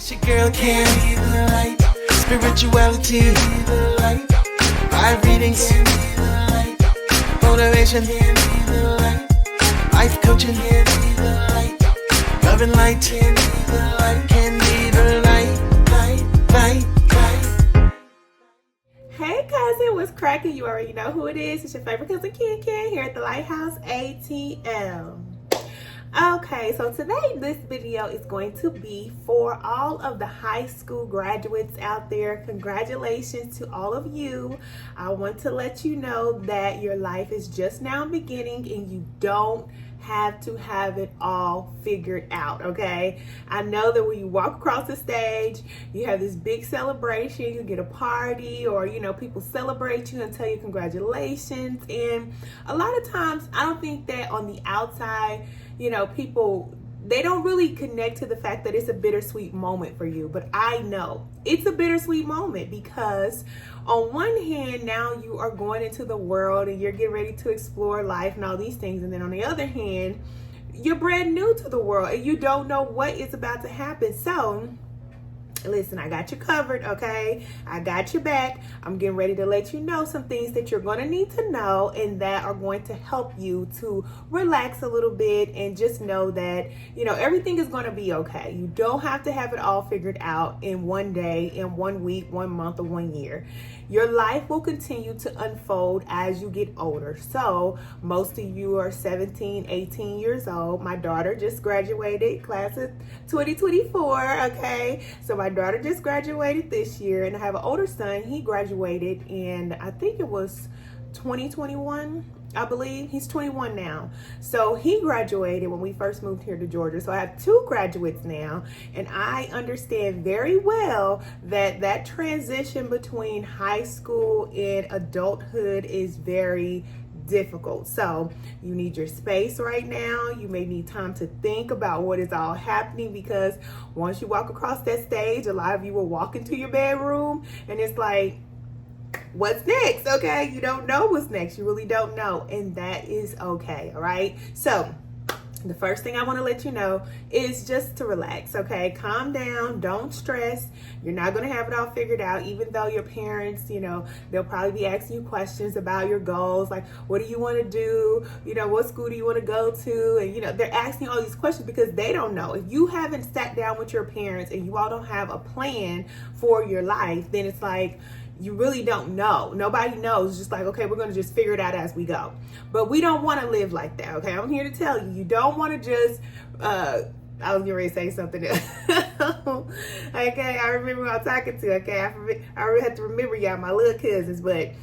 It's your girl Can The Light. Spirituality, the light. Live readings, motivation, life coaching, love and light. Can be the light. Hey cousin, what's cracking? You already know who it is. It's your favorite cousin Ken here at the Lighthouse ATL. Okay, so today this video is going to be for all of the high school graduates out there. Congratulations to all of you. I want to let you know that your life is just now beginning and you don't have to have it all figured out, okay? I know that when you walk across the stage, you have this big celebration, you get a party, or people celebrate you and tell you congratulations. And a lot of times, I don't think that on the outside, people, they don't really connect to the fact that it's a bittersweet moment for you. But I know it's a bittersweet moment because on one hand, now you are going into the world and you're getting ready to explore life and all these things. And then on the other hand, you're brand new to the world and you don't know what is about to happen. So listen, I got you covered, okay? I got your back. I'm getting ready to let you know some things that you're going to need to know and that are going to help you to relax a little bit and just know that, everything is going to be okay. You don't have to have it all figured out in one day, in 1 week, 1 month, or 1 year. Your life will continue to unfold as you get older. So most of you are 17, 18 years old. My daughter just graduated, class of 2024, okay? So my daughter just graduated this year, and I have an older son. He graduated in, I think it was 2021, I believe. He's 21 now. So he graduated when we first moved here to Georgia. So I have 2 graduates now, and I understand very well that transition between high school and adulthood is very difficult. So you need your space right now. You may need time to think about what is all happening, because once you walk across that stage, a lot of you will walk into your bedroom and it's like, what's next? Okay, you don't know what's next. You really don't know, and that is okay. All right, so the first thing I want to let you know is just to relax, okay? Calm down, don't stress. You're not going to have it all figured out, even though your parents, they'll probably be asking you questions about your goals, like, what do you want to do? What school do you want to go to? And, they're asking all these questions because they don't know. If you haven't sat down with your parents and you all don't have a plan for your life, then it's like, you really don't know. Nobody knows. It's just like, okay, we're going to just figure it out as we go. But we don't want to live like that, okay? I'm here to tell you, you don't want to just, I was getting ready to say something else. Okay, I remember who I'm talking to, okay? I really have to remember y'all, my little cousins, but,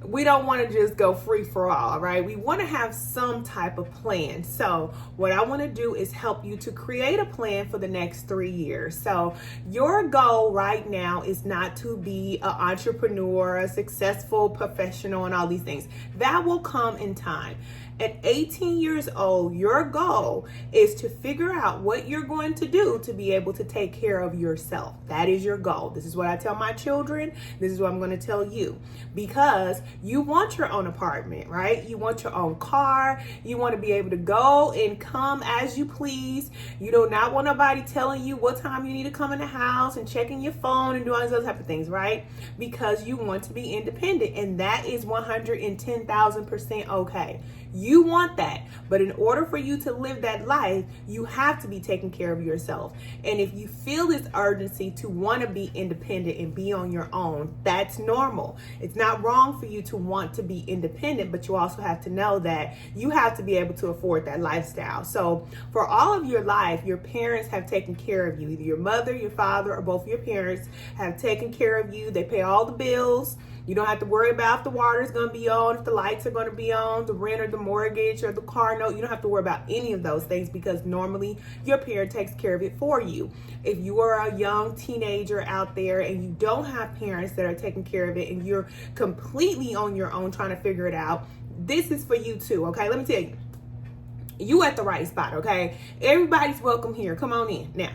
we don't want to just go free for all, right? We want to have some type of plan. So what I want to do is help you to create a plan for the next 3 years. So your goal right now is not to be an entrepreneur, a successful professional, and all these things. That will come in time. At 18 years old, your goal is to figure out what you're going to do to be able to take care of yourself. That is your goal. This is what I tell my children. This is what I'm going to tell you, because you want your own apartment, right? You want your own car. You want to be able to go and come as you please. You do not want nobody telling you what time you need to come in the house and checking your phone and doing all those type of things, right? Because you want to be independent, and that is 110,000% okay. You want that, but in order for you to live that life, you have to be taking care of yourself. And if you feel this urgency to want to be independent and be on your own, that's normal. It's not wrong for you to want to be independent, but you also have to know that you have to be able to afford that lifestyle. So for all of your life, your parents have taken care of you. Either your mother, your father, or both of your parents have taken care of you. They pay all the bills. You don't have to worry about if the water is going to be on, if the lights are going to be on, the rent or the mortgage or the car note. You don't have to worry about any of those things because normally your parent takes care of it for you. If you are a young teenager out there and you don't have parents that are taking care of it and you're completely on your own trying to figure it out, this is for you too, okay? Let me tell you, you at the right spot, okay? Everybody's welcome here. Come on in. Now,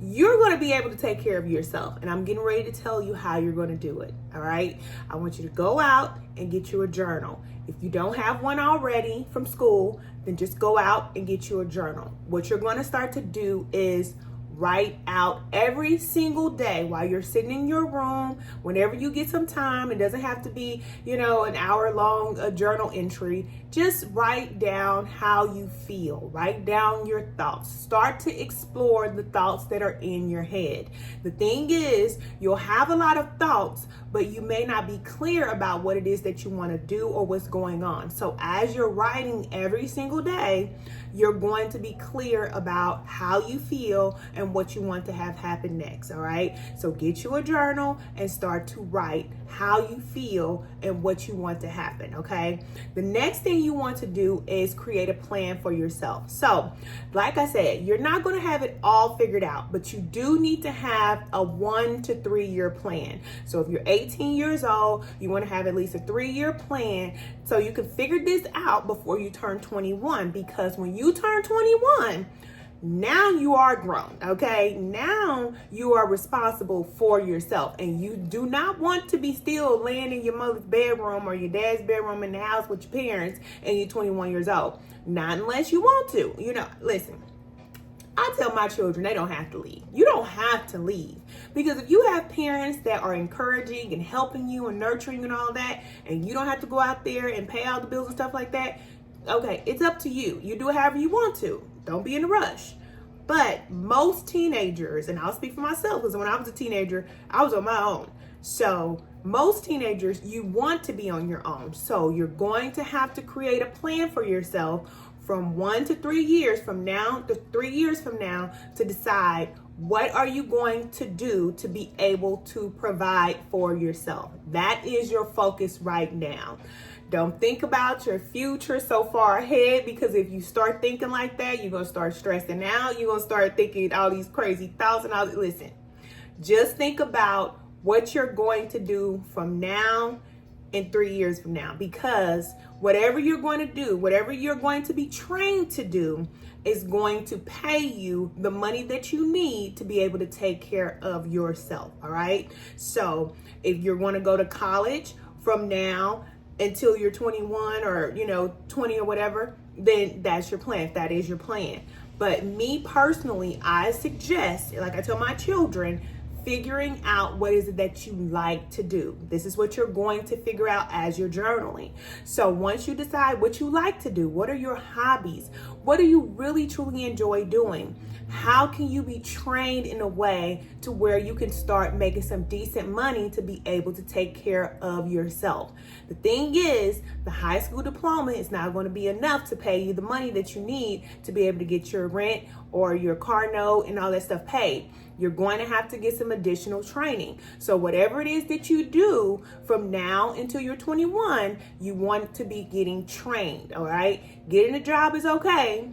you're going to be able to take care of yourself, and I'm getting ready to tell you how you're going to do it. All right, I want you to go out and get you a journal. If you don't have one already from school, then just go out and get you a journal. What you're going to start to do is write out every single day while you're sitting in your room, whenever you get some time. It doesn't have to be, an hour-long journal entry. Just write down how you feel. Write down your thoughts. Start to explore the thoughts that are in your head. The thing is, you'll have a lot of thoughts, but you may not be clear about what it is that you want to do or what's going on. So as you're writing every single day, you're going to be clear about how you feel and what you want to have happen next, all right? So get you a journal and start to write how you feel and what you want to happen, okay? The next thing you want to do is create a plan for yourself. So, like I said, you're not going to have it all figured out, but you do need to have a 1 to 3 year plan. So if you're 18 years old, you want to have at least a 3-year plan so you can figure this out before you turn 21, because when you turn 21, now you are grown, okay? Now you are responsible for yourself, and you do not want to be still laying in your mother's bedroom or your dad's bedroom in the house with your parents and you're 21 years old. Not unless you want to. Listen, I tell my children they don't have to leave. You don't have to leave, because if you have parents that are encouraging and helping you and nurturing and all that, and you don't have to go out there and pay all the bills and stuff like that, okay, it's up to you. You do it however you want to. Don't be in a rush. But most teenagers, and I'll speak for myself, because when I was a teenager, I was on my own. So most teenagers, you want to be on your own. So you're going to have to create a plan for yourself from 1 to 3 years from now, to 3 years from now, to decide what are you going to do to be able to provide for yourself. That is your focus right now. Don't think about your future so far ahead, because if you start thinking like that, you're going to start stressing out. You're going to start thinking all these crazy thoughts and all that. Listen, just think about what you're going to do from now and 3 years from now, because whatever you're going to do, whatever you're going to be trained to do, is going to pay you the money that you need to be able to take care of yourself. All right. So if you're going to go to college from now until you're 21 or 20 or whatever, then that's your plan. If that is your plan. But me personally, I suggest, like I tell my children, figuring out what is it that you like to do. This is what you're going to figure out as you're journaling. So once you decide what you like to do, what are your hobbies? What do you really truly enjoy doing? How can you be trained in a way to where you can start making some decent money to be able to take care of yourself? The thing is, the high school diploma is not going to be enough to pay you the money that you need to be able to get your rent or your car note and all that stuff paid. You're going to have to get some additional training. So whatever it is that you do from now until you're 21, you want to be getting trained, all right? Getting a job is okay.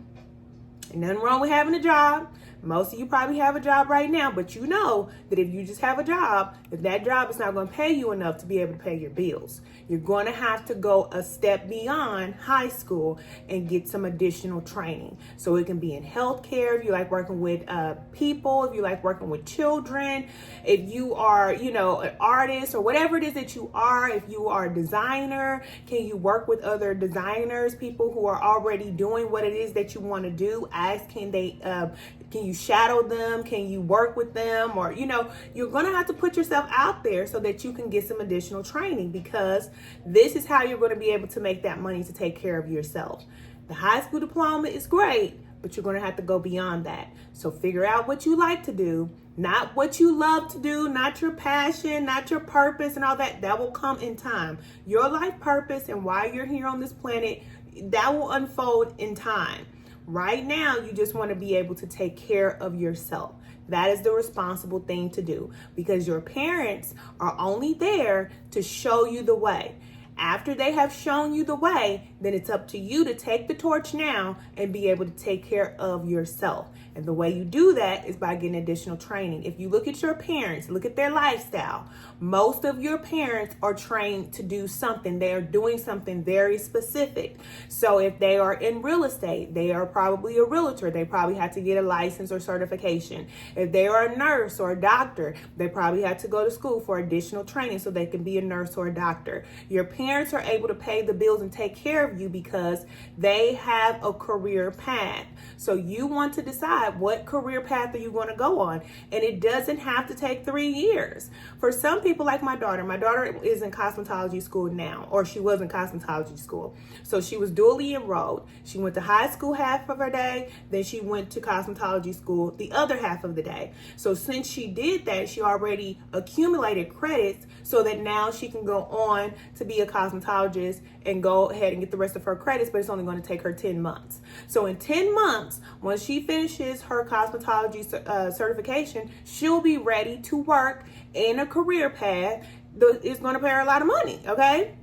Ain't nothing wrong with having a job. Most of you probably have a job right now, but you know that if you just have a job, if that job is not going to pay you enough to be able to pay your bills, you're going to have to go a step beyond high school and get some additional training. So it can be in healthcare, if you like working with people, if you like working with children, if you are, an artist or whatever it is that you are, if you are a designer, can you work with other designers, people who are already doing what it is that you want to do? Ask, can you shadow them? Can you work with them? Or, you're going to have to put yourself out there so that you can get some additional training, because this is how you're going to be able to make that money to take care of yourself. The high school diploma is great, but you're going to have to go beyond that. So figure out what you like to do, not what you love to do, not your passion, not your purpose and all that. That will come in time. Your life purpose and why you're here on this planet, that will unfold in time. Right now, you just want to be able to take care of yourself. That is the responsible thing to do, because your parents are only there to show you the way. After they have shown you the way, then it's up to you to take the torch now and be able to take care of yourself. And the way you do that is by getting additional training. If you look at your parents, look at their lifestyle. Most of your parents are trained to do something. They are doing something very specific. So if they are in real estate, they are probably a realtor. They probably had to get a license or certification. If they are a nurse or a doctor, they probably had to go to school for additional training so they can be a nurse or a doctor. Your parents parents are able to pay the bills and take care of you because they have a career path. So you want to decide what career path are you going to go on. And it doesn't have to take 3 years. For some people like my daughter is in cosmetology school now, or she was in cosmetology school. So she was dually enrolled. She went to high school half of her day, then she went to cosmetology school the other half of the day. So since she did that, she already accumulated credits so that now she can go on to be a cosmetologist and go ahead and get the rest of her credits, but it's only going to take her 10 months. So in 10 months, once she finishes her cosmetology certification, she'll be ready to work in a career path that is going to pay her a lot of money, okay?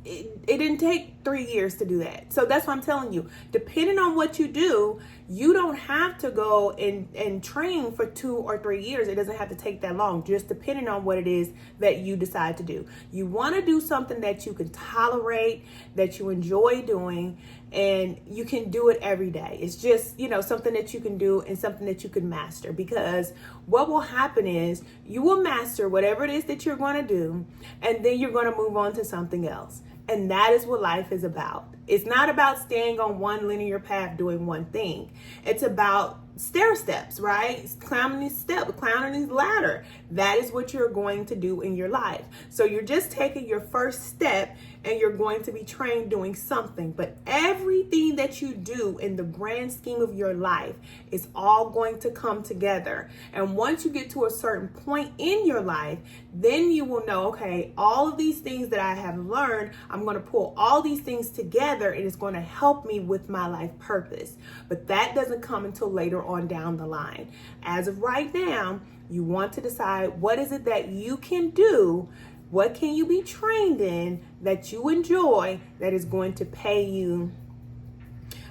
It didn't take 3 years to do that. So that's what I'm telling you. Depending on what you do, you don't have to go and train for 2 or 3 years. It doesn't have to take that long, just depending on what it is that you decide to do. You want to do something that you can tolerate, that you enjoy doing, and you can do it every day. It's just, something that you can do and something that you can master, because what will happen is you will master whatever it is that you're going to do, and then you're going to move on to something else. And that is what life is about. It's not about staying on one linear path doing one thing. It's about stair steps, right? Climbing these ladder. That is what you're going to do in your life. So you're just taking your first step and you're going to be trained doing something. But everything that you do in the grand scheme of your life is all going to come together. And once you get to a certain point in your life, then you will know, okay, all of these things that I have learned, I'm going to pull all these things together and it's going to help me with my life purpose. But that doesn't come until later on down the line. As of right now, you want to decide what is it that you can do, what can you be trained in that you enjoy that is going to pay you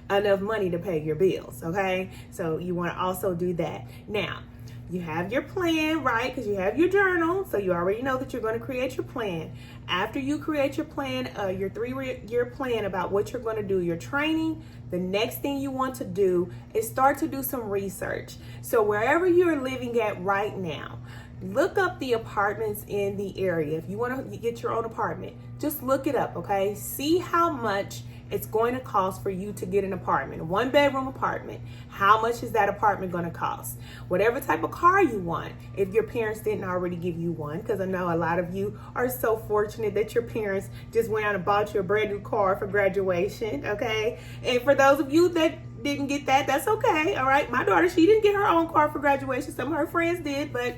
enough money to pay your bills, okay? So you want to also do that. Now, you have your plan, right? Because you have your journal, so you already know that you're going to create your plan. After you create your plan, your 3-year plan about what you're going to do, your training, the next thing you want to do is start to do some research. So wherever you're living at right now, look up the apartments in the area. If you want to get your own apartment, just look it up, okay? See how much it's going to cost for you to get an apartment, a 1-bedroom apartment. How much is that apartment going to cost? Whatever type of car you want, if your parents didn't already give you one, because I know a lot of you are so fortunate that your parents just went out and bought you a brand new car for graduation, okay? And for those of you that didn't get that, that's okay, all right? My daughter, she didn't get her own car for graduation. Some of her friends did, but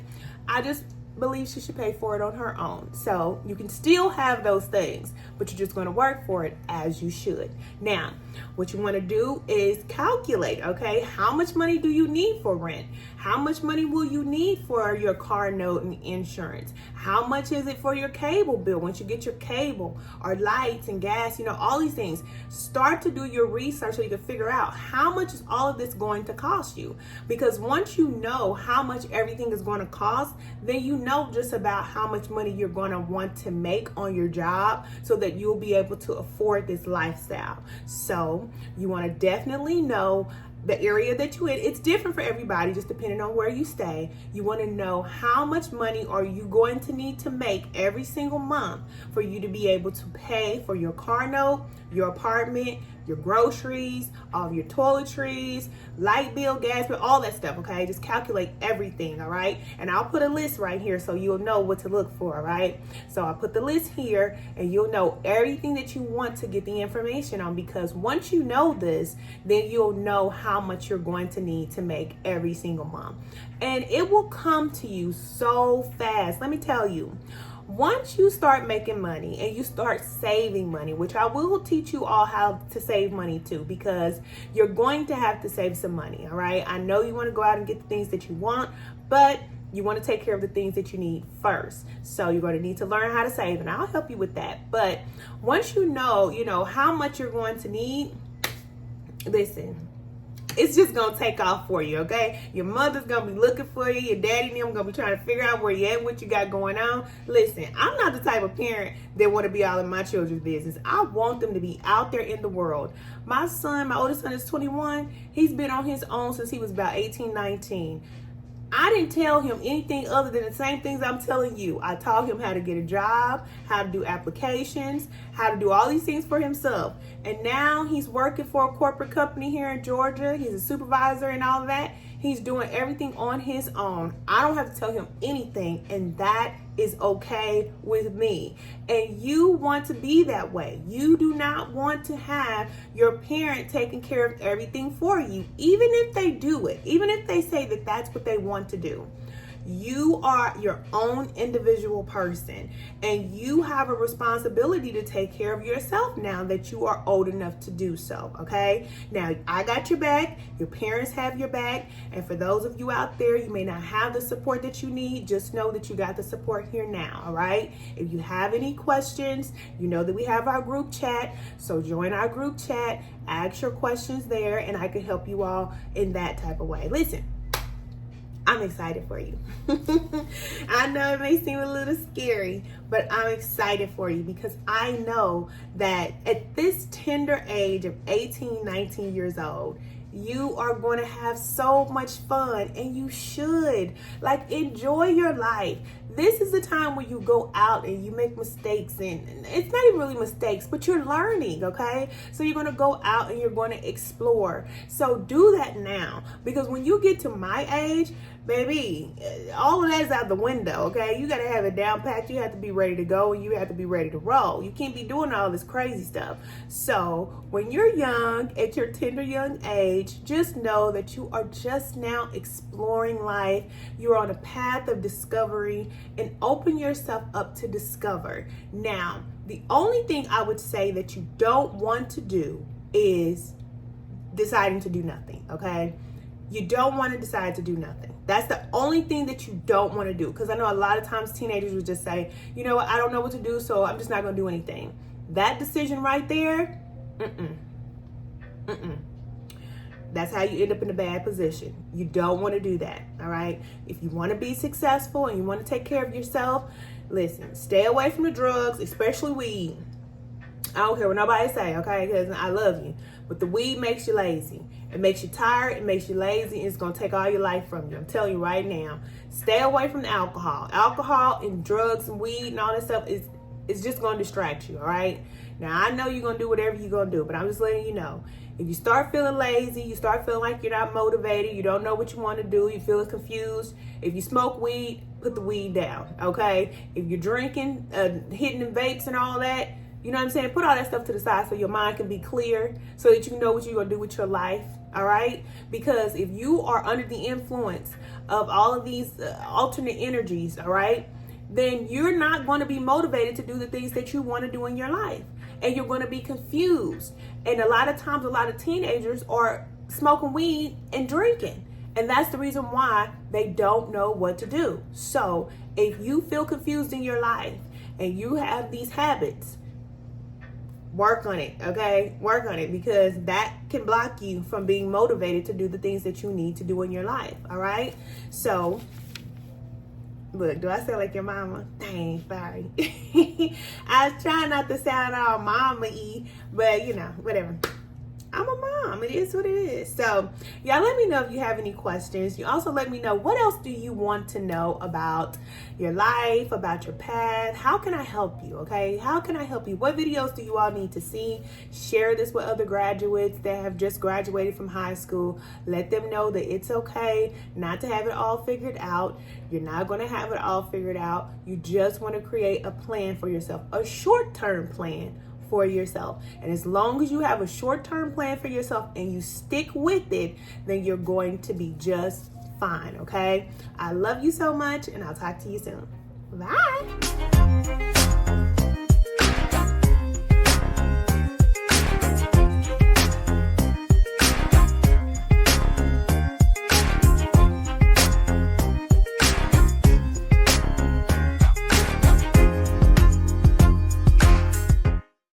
I just believe she should pay for it on her own. So you can still have those things, but you're just going to work for it as you should. Now, what you want to do is calculate, okay? How much money do you need for rent? How much money will you need for your car note and insurance? How much is it for your cable bill once you get your cable, or lights and gas, all these things? Start to do your research so you can figure out how much is all of this going to cost you. Because once you know how much everything is going to cost, then you know just about how much money you're going to want to make on your job so that you'll be able to afford this lifestyle. So you want to definitely know the area that you're in. It's different for everybody, just depending on where you stay. You want to know how much money are you going to need to make every single month for you to be able to pay for your car note, your apartment, your groceries, all of your toiletries, light bill, gas bill, all that stuff, okay? Just calculate everything, all right? And I'll put a list right here so you'll know what to look for, all right? So I'll put the list here and you'll know everything that you want to get the information on, because once you know this, then you'll know how much you're going to need to make every single month. And it will come to you so fast. Let me tell you. Once you start making money and you start saving money, which I will teach you all how to save money too, because you're going to have to save some money, all right? I know you want to go out and get the things that you want, but you want to take care of the things that you need first. So you're going to need to learn how to save, and I'll help you with that. But once you know how much you're going to need, listen, it's just going to take off for you, okay? Your mother's going to be looking for you. Your daddy and them going to be trying to figure out where you at, what you got going on. Listen, I'm not the type of parent that want to be all in my children's business. I want them to be out there in the world. My oldest son is 21. He's been on his own since he was about 18, 19. I didn't tell him anything other than the same things I'm telling you. I taught him how to get a job, how to do applications, how to do all these things for himself. And now he's working for a corporate company here in Georgia. He's a supervisor and all of that. He's doing everything on his own. I don't have to tell him anything, and that is okay with me. And you want to be that way. You do not want to have your parent taking care of everything for you, even if they do it, even if they say that that's what they want to do. You are your own individual person, and you have a responsibility to take care of yourself now that you are old enough to do so, okay? Now, I got your back, your parents have your back, and for those of you out there, you may not have the support that you need, just know that you got the support here now, all right? If you have any questions, you know that we have our group chat, so join our group chat, ask your questions there, and I can help you all in that type of way. Listen, I'm excited for you. I know it may seem a little scary, but I'm excited for you because I know that at this tender age of 18, 19 years old, you are going to have so much fun, and you should. Like, enjoy your life. This is the time where you go out and you make mistakes, and it's not even really mistakes, but you're learning, okay? So you're going to go out and you're going to explore. So do that now, because when you get to my age, baby, all of that is out the window, okay? You got to have it down packed. You have to be ready to go, and you have to be ready to roll. You can't be doing all this crazy stuff. So when you're young, at your tender young age, just know that you are just now exploring life. You're on a path of discovery, and open yourself up to discover. Now, the only thing I would say that you don't want to do is deciding to do nothing, okay? You don't want to decide to do nothing. That's the only thing that you don't want to do. Because I know a lot of times teenagers would just say, you know what, I don't know what to do, so I'm just not going to do anything. That decision right there, that's how you end up in a bad position. You don't want to do that, all right? If you want to be successful and you want to take care of yourself, listen, stay away from the drugs, especially weed. I don't care what nobody say, okay? Because I love you. But the weed makes you lazy. It makes you tired. It makes you lazy. And it's going to take all your life from you. I'm telling you right now. Stay away from the alcohol. Alcohol and drugs and weed and all that stuff is just going to distract you, all right? Now, I know you're going to do whatever you're going to do, but I'm just letting you know. If you start feeling lazy, you start feeling like you're not motivated, you don't know what you want to do, you feel confused, if you smoke weed, put the weed down, okay? If you're drinking, hitting the vapes and all that, you know what I'm saying? Put all that stuff to the side so your mind can be clear, so that you know what you're going to do with your life, all right? Because if you are under the influence of all of these alternate energies, all right, then you're not going to be motivated to do the things that you want to do in your life. And you're going to be confused. And a lot of times, a lot of teenagers are smoking weed and drinking. And that's the reason why they don't know what to do. So if you feel confused in your life and you have these habits, work on it, okay? Work on it, because that can block you from being motivated to do the things that you need to do in your life, all right? So, look, do I sound like your mama? Dang, sorry. I was trying not to sound all mama-y, but you know, whatever. I'm a mom. It is what it is. So, y'all let me know if you have any questions. You also let me know, what else do you want to know about your life, about your path? How can I help you, okay? How can I help you? What videos do you all need to see? Share this with other graduates that have just graduated from high school. Let them know that it's okay not to have it all figured out. You're not going to have it all figured out. You just want to create a plan for yourself, a short-term plan for yourself. And as long as you have a short-term plan for yourself and you stick with it, then you're going to be just fine, okay? I love you so much, and I'll talk to you soon. Bye.